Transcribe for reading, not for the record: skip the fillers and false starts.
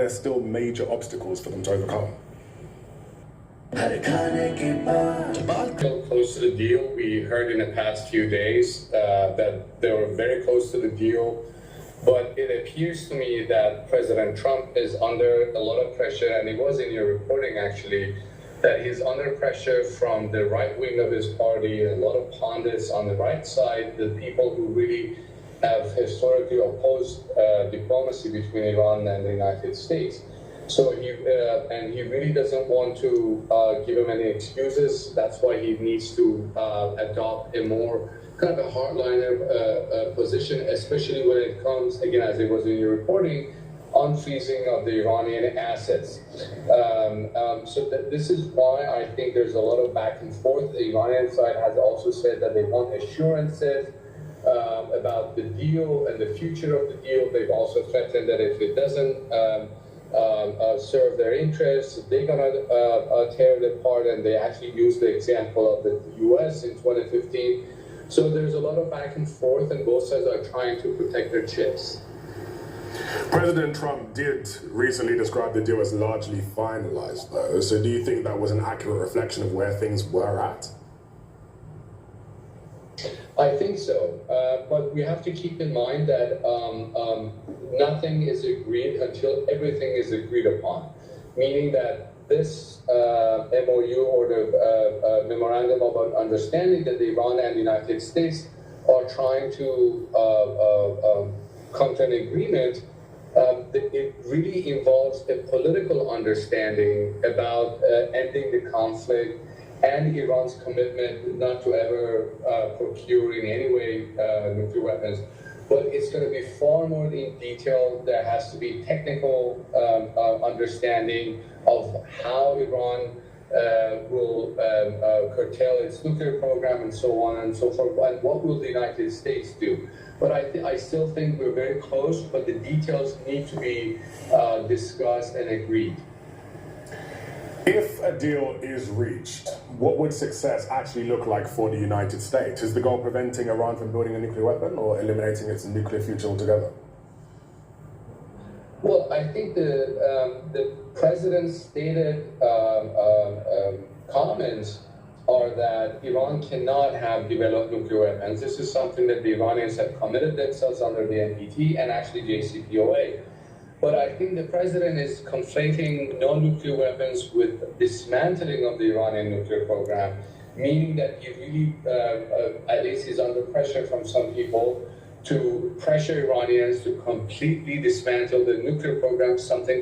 there still major obstacles for them to overcome? Still close to the deal. We heard in the past few days that they were very close to the deal. But it appears to me that President Trump is under a lot of pressure, and it was in your reporting actually, that he's under pressure from the right wing of his party, a lot of pundits on the right side, the people who really have historically opposed diplomacy between Iran and the United States. So he really doesn't want to give him any excuses. That's why he needs to adopt a more kind of a hardliner position, especially when it comes, again, as it was in your reporting, on freezing of the Iranian assets. This is why I think there's a lot of back and forth. The Iranian side has also said that they want assurances about the deal and the future of the deal. They've also threatened that if it doesn't serve their interests, they're going to tear it apart, and they actually used the example of the U.S. in 2015. So there's a lot of back and forth, and both sides are trying to protect their chips. President Trump did recently describe the deal as largely finalized, though. So do you think that was an accurate reflection of where things were at? I think so, but we have to keep in mind that nothing is agreed until everything is agreed upon, meaning that this MOU or the Memorandum of Understanding that Iran and the United States are trying to come to an agreement, it really involves a political understanding about ending the conflict and Iran's commitment not to ever procure in any way nuclear weapons. But it's going to be far more in detail. There has to be technical understanding of how Iran will curtail its nuclear program and so on and so forth, and what will the United States do. But I still think we're very close, but the details need to be discussed and agreed. If a deal is reached, what would success actually look like for the United States? Is the goal preventing Iran from building a nuclear weapon or eliminating its nuclear future altogether? Well, I think the president's stated comments are that Iran cannot have developed nuclear weapons. This is something that the Iranians have committed themselves under the NPT and actually JCPOA. But I think the president is conflating no nuclear weapons with dismantling of the Iranian nuclear program, meaning that he really, at least he's under pressure from some people to pressure Iranians to completely dismantle the nuclear program, something